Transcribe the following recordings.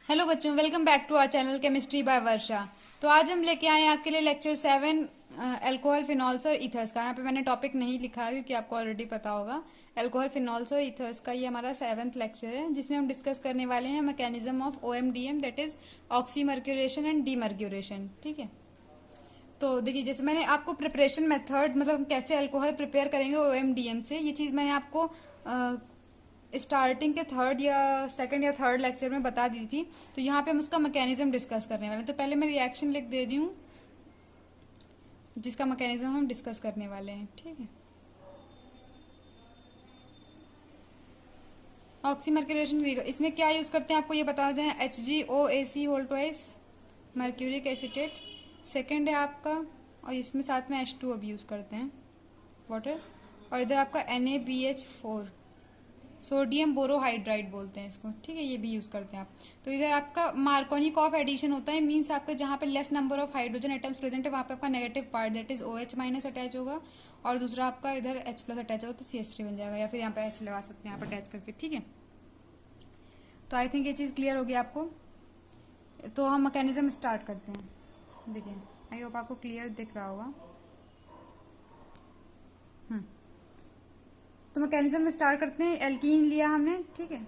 Hello बच्चों, welcome back to our channel chemistry by Varsha. तो आज हम लेके आए हैं आपके लिए लेक्चर 7 अल्कोहल फिनॉल्स और ईथर्स का। यहाँ पे मैंने टॉपिक नहीं लिखा है क्योंकि आपको ऑलरेडी पता होगा। अल्कोहल फिनॉल्स और ईथर्स का ये हमारा 7th लेक्चर है, जिसमें हम डिस्कस करने वाले हैं mechanism of OMDM, that is oxymercuration and demercuration. ठीक है। तो देखिए, जैसे मैंने आपको प्रिपरेशन मेथड, मतलब हम कैसे अल्कोहल प्रिपेयर करेंगे OMDM से, ये चीज़ मैंने आपको स्टार्टिंग के थर्ड या सेकंड या थर्ड लेक्चर में बता दी थी। तो यहाँ पे हम उसका मैकेनिज्म डिस्कस करने वाले हैं। तो पहले मैं रिएक्शन लिख दे रही हूँ जिसका मैकेनिज्म हम डिस्कस करने वाले हैं। ठीक है। ऑक्सीमर्क्यूरेशन, इसमें क्या यूज करते हैं आपको ये बता दें। HgOAc whole twice mercuric acetate, second है आपका, और इसमें साथ में H2O भी यूज करते हैं, वाटर। और इधर आपका NaBH4, सोडियम बोरोहाइड्राइड बोलते हैं इसको। ठीक है, ये भी यूज करते हैं आप। तो इधर आपका मार्कोनिकॉफ एडिशन होता है, मीन्स आपका जहाँ पे less number of hydrogen atoms present है वहाँ पे आपका negative part that is OH minus attach होगा, और दूसरा आपका इधर H प्लस अटैच होगा तो CH3 बन जाएगा, या फिर यहाँ पे H लगा सकते हैं आप अटैच करके। ठीक है। तो आई थिंक ये चीज़ क्लियर होगी आपको। तो हम मैकेनिज्म स्टार्ट करते हैं। देखिए, आई होप आपको क्लियर दिख रहा होगा। तो मैकेनिज्म में स्टार्ट करते हैं। एल्कीन लिया हमने, ठीक है।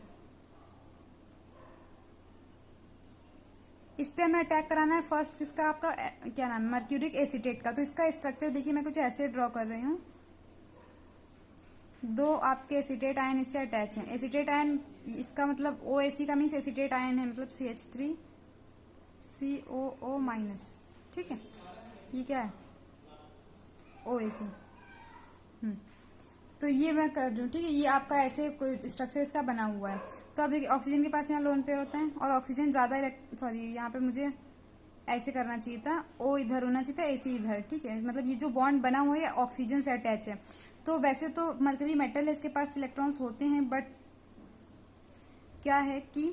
इस पे हमें अटैक कराना है फर्स्ट किसका, आपका क्या नाम है, मर्क्यूरिक एसिटेट का। तो इसका स्ट्रक्चर देखिए, मैं कुछ ऐसे ड्रॉ कर रही हूँ। दो आपके एसिटेट आयन इससे अटैच हैं। एसिटेट आयन इसका मतलब OAc का मीन्स एसिटेट आयन है, मतलब CH3 COO माइनस। ठीक है, ये क्या है, OAc। तो ये मैं कर रही हूँ। ठीक है, ये आपका ऐसे कोई स्ट्रक्चर इसका बना हुआ है। तो अब देखिए, ऑक्सीजन के पास यहाँ लोन पेयर होता है, और ऑक्सीजन ज़्यादा सॉरी, यहाँ पे मुझे ऐसे करना चाहिए था, O इधर होना चाहिए था, AC इधर। ठीक है, मतलब ये जो बॉन्ड बना हुआ है ऑक्सीजन से अटैच है। तो वैसे तो मरकरी मेटल है, इसके पास इलेक्ट्रॉन्स होते हैं, बट क्या है कि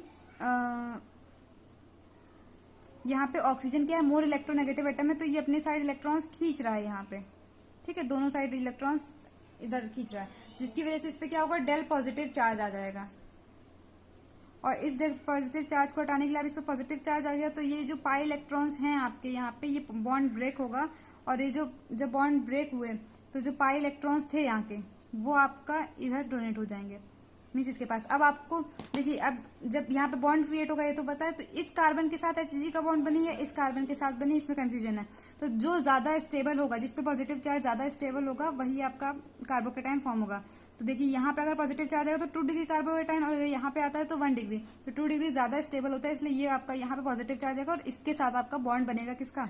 यहाँ पे ऑक्सीजन क्या है, मोर इलेक्ट्रोनेगेटिव एटम है, तो ये अपने साइड इलेक्ट्रॉन्स खींच रहा है यहाँ पे। ठीक है, दोनों साइड इलेक्ट्रॉन्स इधर खींच रहा है, जिसकी वजह से इस पे क्या होगा, डेल पॉजिटिव चार्ज आ जाएगा। और इस डेल पॉजिटिव चार्ज को हटाने के लिए अब इस पर पॉजिटिव चार्ज आ गया, तो ये जो पाई इलेक्ट्रॉन्स हैं आपके यहाँ पे, ये बॉन्ड ब्रेक होगा। और ये जो जब बॉन्ड ब्रेक हुए तो जो पाई इलेक्ट्रॉन्स थे यहाँ के, वो आपका इधर डोनेट हो जाएंगे, मीन्स इसके पास। अब आपको देखिए, अब जब यहाँ पे बॉन्ड क्रिएट होगा, ये तो पता है, तो इस कार्बन के साथ Hg का बॉन्ड बनी है, इस कार्बन के साथ बनी, इसमें कंफ्यूजन है। तो जो ज्यादा स्टेबल होगा, जिसपे पॉजिटिव चार्ज ज्यादा स्टेबल होगा, वही आपका कार्बोकेटाइन फॉर्म होगा। तो देखिए, यहाँ पे अगर पॉजिटिव चार्ज आएगा तो 2 डिग्री कार्बोकेटाइन, और यहाँ पे आता है तो 1 डिग्री। तो 2 डिग्री ज्यादा स्टेबल होता है, इसलिए ये आपका यहाँ पे पॉजिटिव चार्ज आएगा, और इसके साथ आपका बॉन्ड बनेगा किसका,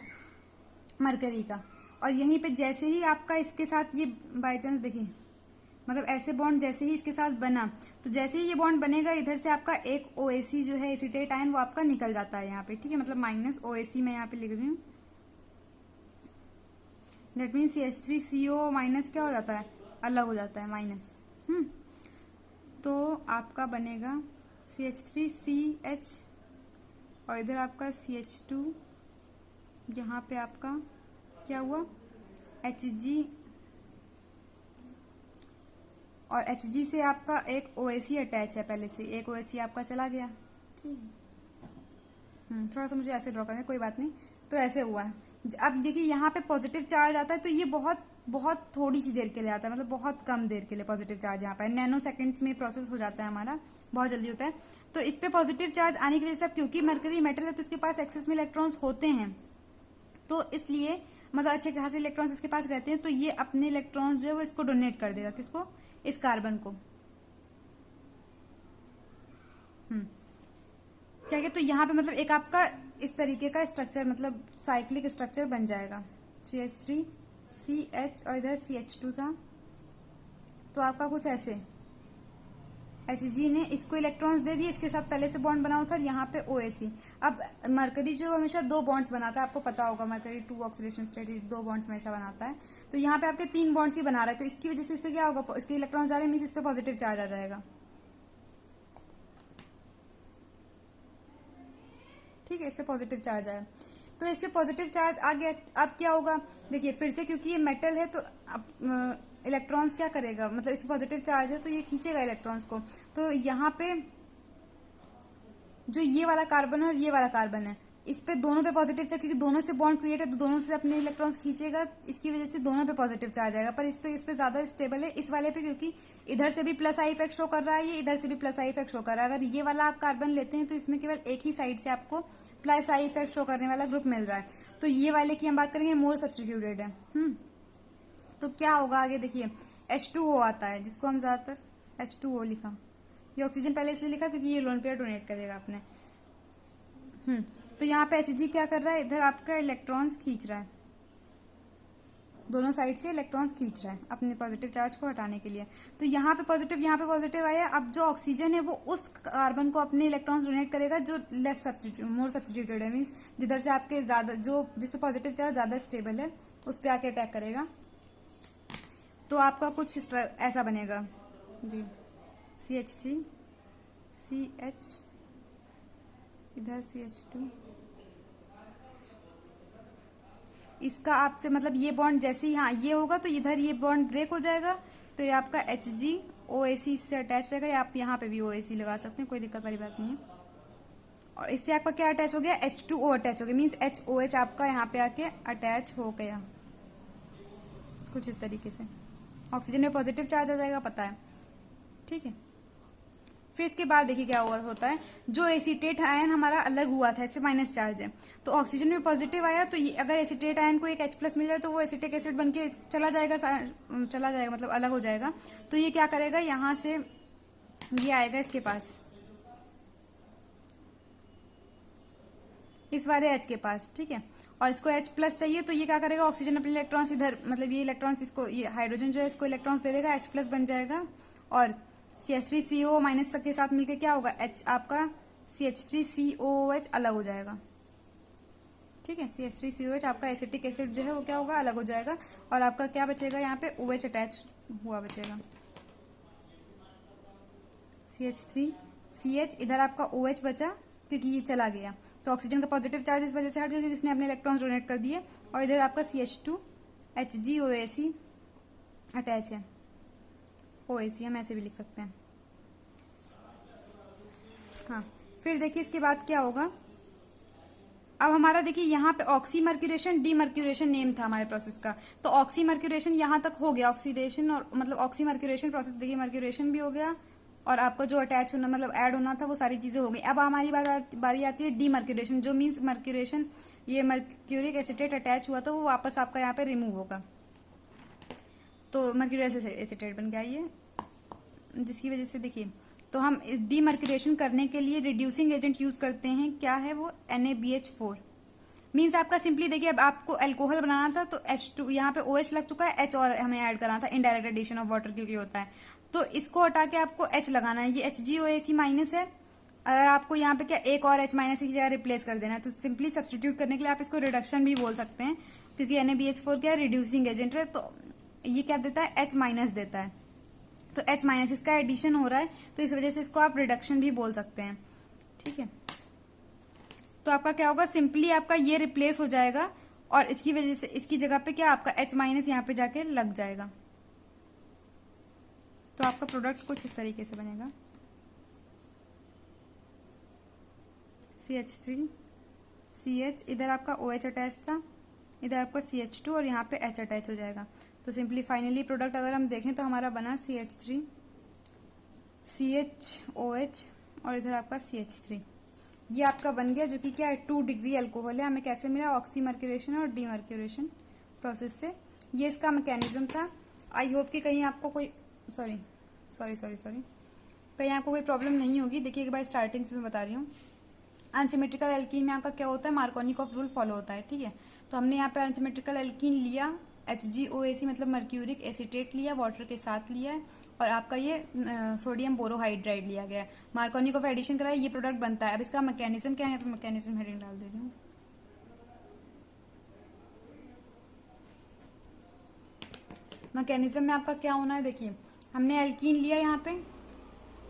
मरकरी का। और यहीं पे जैसे ही आपका इसके साथ ये बाई चांस देखिए, मतलब ऐसे बॉन्ड जैसे ही इसके साथ बना, तो जैसे ही ये बॉन्ड बनेगा, इधर से आपका एक OAc जो है एसिटेट आयन, वो आपका निकल जाता है यहाँ पे। ठीक है, मतलब माइनस OAc मैं यहाँ पे लिख रही हूँ। दैट मीन CH3CO माइनस क्या हो जाता है, अलग हो जाता है, माइनस। तो आपका बनेगा CH3CH, और इधर आपका CH2, यहाँ पे आपका क्या हुआ, Hg, और Hg से आपका एक OAc अटैच है पहले से, एक OAc आपका चला गया। ठीक है, थोड़ा सा मुझे ऐसे ड्रॉ करना है, कोई बात नहीं। तो ऐसे हुआ है। अब देखिए, यहाँ पे पॉजिटिव चार्ज आता है, तो ये बहुत बहुत थोड़ी सी देर के लिए आता है, मतलब बहुत कम देर के लिए पॉजिटिव चार्ज यहाँ पे, नैनो सेकंड्स में प्रोसेस हो जाता है हमारा, बहुत जल्दी होता है। तो इस पे पॉजिटिव चार्ज आने की वजह से, क्योंकि मरकरी मेटल है तो इसके पास एक्सेस में इलेक्ट्रॉन्स होते हैं, तो इसलिए मतलब अच्छे खासे इलेक्ट्रॉन्स इसके पास रहते हैं, तो ये अपने इलेक्ट्रॉन्स जो है वो इसको डोनेट कर देगा, किसको, इस कार्बन को। क्या है, तो यहाँ पे मतलब एक आपका इस तरीके का स्ट्रक्चर, मतलब साइक्लिक स्ट्रक्चर बन जाएगा। CH3CH, और इधर CH2 था, तो आपका कुछ ऐसे Hg ने इसको इलेक्ट्रॉन्स दे दिए, इसके साथ पहले से बॉन्ड बना हुआ था, और यहाँ पे OAc। अब मरकरी जो हमेशा 2 बॉन्ड्स बनाता है, आपको पता होगा, मरकरी 2 ऑक्सीडेशन स्टेट 2 बॉन्ड्स हमेशा बनाता है। तो यहाँ पे आपके 3 बॉन्ड्स ही बना रहा है, तो इसकी वजह से इस पे क्या होगा, इसके इलेक्ट्रॉन्स जा रहे हैं, मीन्स इस पे पॉजिटिव चार्ज आ जाएगा। ठीक है, इस पे पॉजिटिव चार्ज आया, तो इस पे पॉजिटिव चार्ज आ गया। अब क्या होगा, देखिए फिर से, क्योंकि ये मेटल है, तो इलेक्ट्रॉन्स क्या करेगा, मतलब इस पे पॉजिटिव चार्ज है तो ये खींचेगा इलेक्ट्रॉन्स को। तो यहाँ पे जो ये वाला कार्बन है और ये वाला कार्बन है, इस पे दोनों पे पॉजिटिव चार्ज, क्योंकि दोनों से बॉन्ड क्रिएट है तो दोनों से अपने इलेक्ट्रॉन्स खींचेगा, इसकी वजह से दोनों पे पॉजिटिव चार्ज आएगा। पर इस पे ज्यादा स्टेबल है इस वाले पे, क्योंकि इधर से भी प्लस आई इफेक्ट शो कर रहा है, ये इधर से भी प्लस आई इफेक्ट शो कर रहा है। अगर ये वाला आप कार्बन लेते हैं तो इसमें केवल एक ही साइड से आपको प्लस आई इफेक्ट शो करने वाला ग्रुप मिल रहा है। तो ये वाले की हम बात करेंगे, मोर सब्स्टिट्यूटेड है। तो क्या होगा आगे देखिए, H2O आता है, जिसको हम ज्यादातर H2O लिखा, ये ऑक्सीजन पहले इसलिए लिखा क्योंकि ये लोन पेयर डोनेट करेगा आपने। तो यहाँ पे Hg क्या कर रहा है, इधर आपका इलेक्ट्रॉन्स खींच रहा है, दोनों साइड से इलेक्ट्रॉन्स खींच रहा है अपने पॉजिटिव चार्ज को हटाने के लिए। तो यहाँ पे पॉजिटिव आया। अब जो ऑक्सीजन है वो उस कार्बन को अपने इलेक्ट्रॉन्स डोनेट करेगा जो मोर सब्स्टिट्यूटेड है, मीन्स जिधर से आपके ज्यादा, जो जिसपे पॉजिटिव चार्ज ज्यादा स्टेबल है उस पर आके अटैक करेगा। तो आपका कुछ ऐसा बनेगा जी, CH3 CH, इधर CH2, इसका आपसे मतलब ये बॉन्ड जैसे ही, हाँ ये होगा तो इधर ये बॉन्ड ब्रेक हो जाएगा, तो ये आपका HgOAC से अटैच रहेगा, या आप यहाँ पे भी OAC लगा सकते हैं, कोई दिक्कत वाली बात नहीं है। और इससे आपका क्या अटैच हो गया, H2O अटैच हो गया, मीन्स HOH आपका यहाँ पे आके अटैच हो गया, कुछ इस तरीके से। ऑक्सीजन में पॉजिटिव चार्ज आ जाएगा, पता है, ठीक है। फिर इसके बाद देखिए क्या होता है, जो एसीटेट आयन हमारा अलग हुआ था, इस पे माइनस चार्ज है, तो ऑक्सीजन में पॉजिटिव आया, तो ये अगर एसीटेट आयन को एक H+ मिल जाए तो वो एसिटिक एसिड बन के चला जाएगा मतलब अलग हो जाएगा। तो ये क्या करेगा, यहां से ये आएगा इसके पास, इस वाले H के पास, ठीक है। और इसको H+ चाहिए, तो ये क्या करेगा, ऑक्सीजन अपने इलेक्ट्रॉन्स इधर, मतलब ये इलेक्ट्रॉन्स इसको, ये हाइड्रोजन जो है इसको इलेक्ट्रॉन्स दे देगा, H+ बन जाएगा, और CH3CO- के साथ मिलकर क्या होगा, H आपका CH3COOH अलग हो जाएगा, ठीक है। CH3COH आपका एसिटिक एसिड जो है वो क्या होगा, अलग हो जाएगा, और आपका क्या बचेगा, यहाँ पे OH अटैच हुआ बचेगा, CH3CH, इधर आपका OH बचा क्योंकि ये चला गया, तो ऑक्सीजन का पॉजिटिव चार्ज इस वजह से हट गया क्योंकि इसने अपने इलेक्ट्रॉन्स डोनेट कर दिए, और इधर आपका CH2 HgOAC अटैच है, OAC हम ऐसे भी लिख सकते हैं, हाँ। फिर देखिए इसके बाद क्या होगा, अब हमारा देखिए यहाँ पे ऑक्सीमर्क्यूरेशन डीमर्क्यूरेशन नेम था हमारे प्रोसेस का, तो ऑक्सीमर्क्यूरेशन यहाँ तक हो गया, ऑक्सीडेशन और मतलब ऑक्सीमर्क्यूरेशन प्रोसेस, देखिए मर्क्यूरेशन भी हो गया और आपका जो अटैच होना मतलब ऐड होना था वो सारी चीजें हो गई। अब हमारी बारी आती है डीमर्क्यूरेशन, जो मीन्स मर्क्यूरेशन, ये मर्क्यूरिक एसिटेट अटैच हुआ था वो वापस आपका यहाँ पे रिमूव होगा, तो मर्क्यूरिक एसिटेट बन गया ये, जिसकी वजह से देखिए, तो हम डीमर्क्यूरेशन करने के लिए रिड्यूसिंग एजेंट यूज करते हैं, क्या है वो, NaBH4, मीन्स आपका सिंपली देखिए, अब आपको अल्कोहल बनाना था तो H2 यहाँ पे OH लग चुका है, H और हमें ऐड करना था, इनडायरेक्ट एडिशन ऑफ वाटर क्योंकि होता है, तो इसको हटा के आपको H लगाना है, ये HgOAC- है, अगर आपको यहाँ पे क्या एक और H- की जगह रिप्लेस कर देना है, तो सिंपली सब्सटीट्यूट करने के लिए आप इसको रिडक्शन भी बोल सकते हैं, क्योंकि NaBH4 क्या रिड्यूसिंग एजेंट है, तो ये क्या देता है, H- देता है, तो H- इसका एडिशन हो रहा है, तो इस वजह से इसको आप रिडक्शन भी बोल सकते हैं, ठीक है। तो आपका क्या होगा, सिंपली आपका ये रिप्लेस हो जाएगा, और इसकी वजह से इसकी जगह पे क्या आपका H- यहाँ पे जाके लग जाएगा, तो आपका प्रोडक्ट कुछ इस तरीके से बनेगा, CH3 CH, इधर आपका OH अटैच था, इधर आपका CH2 और यहाँ पे H अटैच हो जाएगा, तो सिंपली फाइनली प्रोडक्ट अगर हम देखें तो हमारा बना CH3 CHOH और इधर आपका CH3, ये आपका बन गया, जो कि क्या है 2 डिग्री अल्कोहल है, हमें कैसे मिला, ऑक्सीमर्क्यूरेशन और डीमर्क्यूरेशन प्रोसेस से, ये इसका मैकेनिज्म था। आई होप कि कहीं आपको कोई सॉरी कहीं आपको कोई प्रॉब्लम नहीं होगी। देखिए एक बार स्टार्टिंग से मैं बता रही हूँ, अनसिमेट्रिकल एल्कीन में आपका क्या होता है, मार्कोनिकॉफ रूल फॉलो होता है, ठीक है। तो हमने यहाँ पे अनसिमेट्रिकल एल्कीन लिया, HgOAC मतलब मर्क्यूरिक एसिटेट लिया, वाटर के साथ लिया है, और आपका ये सोडियम बोरोहाइड्राइड लिया गया है, मार्कोनिकॉफ एडिशन कराया, ये प्रोडक्ट बनता है। अब इसका मैकेनिज्म क्या है, तो मैकेनिज्म हेडिंग डाल दे रही हूँ। मैकेनिज्म में आपका क्या होना है, देखिए हमने एल्कीन लिया यहाँ पे,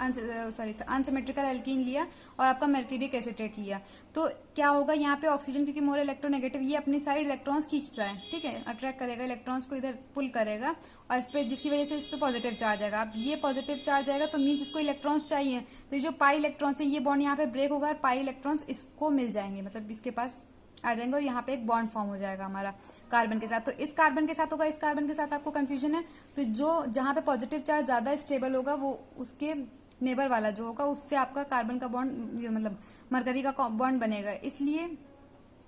अनसिमेट्रिकल एल्कीन लिया, और आपका मर्क्यूरिक एसिटेट लिया, तो क्या होगा यहाँ पे ऑक्सीजन क्योंकि मोर इलेक्ट्रोनेगेटिव ये अपनी साइड इलेक्ट्रॉन्स खींच रहा है, ठीक है, अट्रैक्ट करेगा इलेक्ट्रॉन्स को, इधर पुल करेगा और इस पे जिसकी वजह से इस पे पॉजिटिव चार्ज आएगा। अब ये पॉजिटिव चार्ज आएगा तो मीन्स इसको इलेक्ट्रॉन्स चाहिए, तो जो पाई इलेक्ट्रॉन्स है ये बॉन्ड यहाँ पे ब्रेक होगा और पाई इलेक्ट्रॉन्स इसको मिल जाएंगे, मतलब इसके पास आ जाएंगे और यहाँ पे एक बॉन्ड फॉर्म हो जाएगा हमारा कार्बन के साथ। तो इस कार्बन के साथ होगा, इस कार्बन के साथ आपको कंफ्यूजन है, तो जो जहां पे पॉजिटिव चार्ज ज्यादा स्टेबल होगा वो उसके नेबर वाला जो होगा उससे आपका कार्बन का बॉन्ड मतलब मरकरी का बॉन्ड बनेगा। इसलिए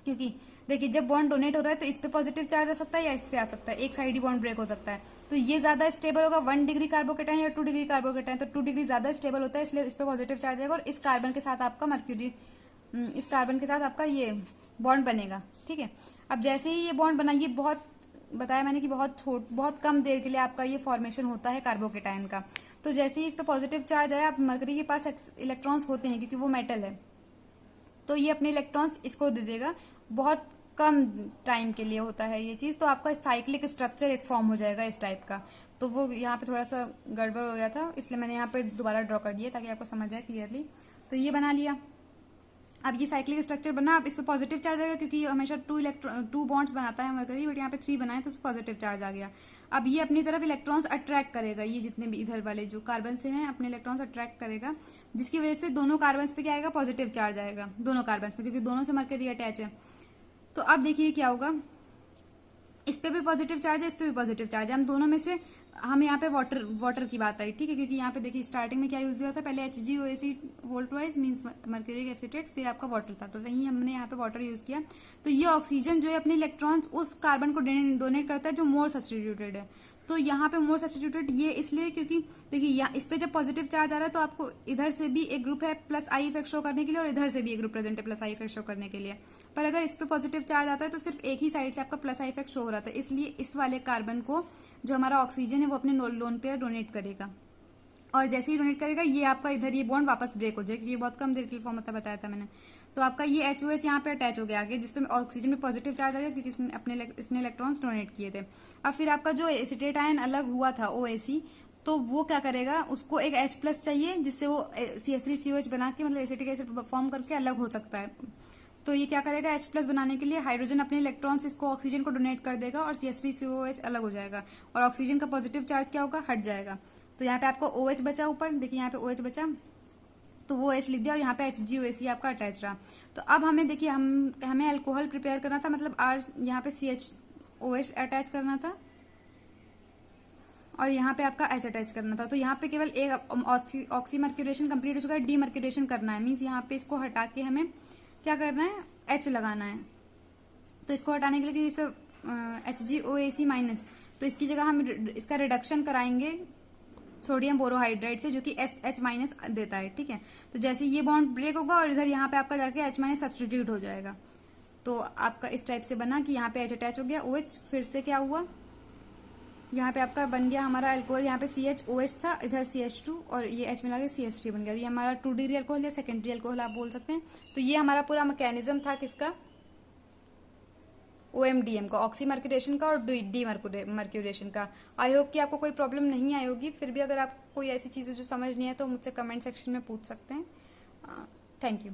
क्योंकि देखिए जब बॉन्ड डोनेट हो रहा है तो इस पे पॉजिटिव चार्ज आ सकता है या इस पे आ सकता है, एक साइड ही बॉन्ड ब्रेक हो सकता है, तो ये ज्यादा स्टेबल होगा 1 डिग्री कार्बोकेटाइन या 2 डिग्री कार्बोकेटाइन, तो 2 डिग्री ज्यादा स्टेबल होता है इसलिए इस पे पॉजिटिव चार्ज आएगा और इस कार्बन के साथ आपका मर्क्यूरी, इस कार्बन के साथ आपका ये बॉन्ड बनेगा, ठीक है। अब जैसे ही ये बॉन्ड बना, ये बहुत बताया मैंने कि बहुत कम देर के लिए आपका ये फॉर्मेशन होता है कार्बोकेटाइन का, तो जैसे ही इस पे पॉजिटिव चार्ज आया, अब मरकरी के पास इलेक्ट्रॉन्स होते हैं क्योंकि वो मेटल है, तो ये अपने इलेक्ट्रॉन्स इसको दे देगा, बहुत कम टाइम के लिए होता है ये चीज, तो आपका साइक्लिक स्ट्रक्चर एक फॉर्म हो जाएगा इस टाइप का। तो वो यहाँ पे थोड़ा सा गड़बड़ हो गया था इसलिए मैंने यहाँ पे दोबारा ड्रॉ कर दिया ताकि आपको समझ जाए क्लियरली। तो ये बना लिया, अब ये साइक्लिक स्ट्रक्चर बना, अब इस पे पॉजिटिव चार्ज आएगा क्योंकि ये हमेशा 2 बॉन्ड्स बनाता है मरकरी, बट यहाँ पे 3 बनाए तो पॉजिटिव चार्ज आ गया। अब ये अपनी तरफ इलेक्ट्रॉन्स अट्रैक्ट करेगा, ये जितने भी इधर वाले जो कार्बन से हैं अपने इलेक्ट्रॉन्स अट्रैक्ट करेगा, जिसकी वजह से दोनों कार्बन पे क्या आएगा, पॉजिटिव चार्ज आएगा दोनों कार्बन पे क्योंकि दोनों से मरकरी अटैच है। तो अब देखिए क्या होगा, इस पे भी पॉजिटिव चार्ज है, इस पे भी पॉजिटिव चार्ज है, हम दोनों में से हमें यहाँ पे वाटर की बात आई, ठीक है, क्योंकि यहाँ पे देखिए स्टार्टिंग में क्या यूज हुआ था, पहले HgOAc whole twice means mercuric acetate, फिर आपका वाटर था, तो वहीं हमने यहाँ पे वाटर यूज किया। तो ये ऑक्सीजन जो है अपने इलेक्ट्रॉन्स उस कार्बन को डोनेट करता है जो मोर सब्स्टिट्यूटेड है। तो यहाँ पे मोर सब्स्टिट्यूटेड ये इसलिए क्योंकि देखिए इस पे जब पॉजिटिव चार्ज आ रहा है तो आपको इधर से भी एक ग्रुप है प्लस आई इफेक्ट शो करने के लिए और इधर से भी एक ग्रुप प्रेजेंट है प्लस आई इफेक्ट शो करने के लिए, पर अगर इस पे पॉजिटिव चार्ज आता है तो सिर्फ एक ही साइड से आपका प्लस आई इफेक्ट शो हो रहा था, इसलिए इस वाले कार्बन को जो हमारा ऑक्सीजन है वो अपने लोन पेयर डोनेट करेगा, और जैसे ही डोनेट करेगा ये आपका इधर ये बॉन्ड वापस ब्रेक हो जाएगा, ये बहुत कम देर के लिए फॉर्म होता बताया था मैंने। तो आपका ये HOH यहाँ पे अटैच हो गया आगे, जिसपे ऑक्सीजन में पॉजिटिव चार्ज आ गया क्योंकि इसने इलेक्ट्रॉन्स डोनेट किए थे। अब फिर आपका जो एसिटेट आयन अलग हुआ था OAC, तो वो क्या करेगा, उसको एक H+ चाहिए जिससे वो CH3COH बना के मतलब एसिटिक एसिड फॉर्म करके अलग हो सकता है। तो ये क्या करेगा, H+ बनाने के लिए हाइड्रोजन अपने इलेक्ट्रॉन्स इसको ऑक्सीजन को डोनेट कर देगा और CH3COH अलग हो जाएगा और ऑक्सीजन का पॉजिटिव चार्ज क्या होगा, हट जाएगा। तो यहाँ पे आपको OH बचा ऊपर, देखिए यहाँ पे OH बचा तो वो H लिख दिया और यहाँ पे HgOAc आपका अटैच रहा। तो अब हमें देखिए हमें अल्कोहल प्रिपेयर करना था, मतलब R यहाँ पे CHOH अटैच करना था और यहाँ पे आपका H अटैच करना था। तो यहाँ पे केवल एक ऑक्सीमर्क्यूरेशन कंप्लीट हो चुका है, डीमर्क्यूरेशन करना है, मीन्स यहाँ पे इसको हटा के हमें क्या करना है, H लगाना है। तो इसको हटाने के लिए इस पे HgOAc माइनस, तो इसकी जगह हम इसका रिडक्शन कराएंगे सोडियम बोरोहाइड्राइड से जो कि H माइनस देता है, ठीक है। तो जैसे ये बॉन्ड ब्रेक होगा और इधर यहाँ पे आपका जाके H माइनस सब्स्टिट्यूट हो जाएगा, तो आपका इस टाइप से बना कि यहाँ पे H अटैच हो गया, OH फिर से क्या हुआ, यहाँ पे आपका बन गया हमारा अल्कोहल, यहाँ पे CHOH था, इधर CH2 और ये H मिला के CH3 बन गया। ये हमारा 2 डिग्री अल्कोहल या सेकेंडरी अल्कोहल आप बोल सकते हैं। तो ये हमारा पूरा मैकेनिज्म था किसका, OMDM का, ऑक्सीमर्क्यूरेशन का और डीमर्क्यूरेशन का। आई होप कि आपको कोई प्रॉब्लम नहीं आई होगी, फिर भी अगर आपको कोई ऐसी चीजें जो समझ नहीं है तो मुझसे कमेंट सेक्शन में पूछ सकते हैं। Thank you.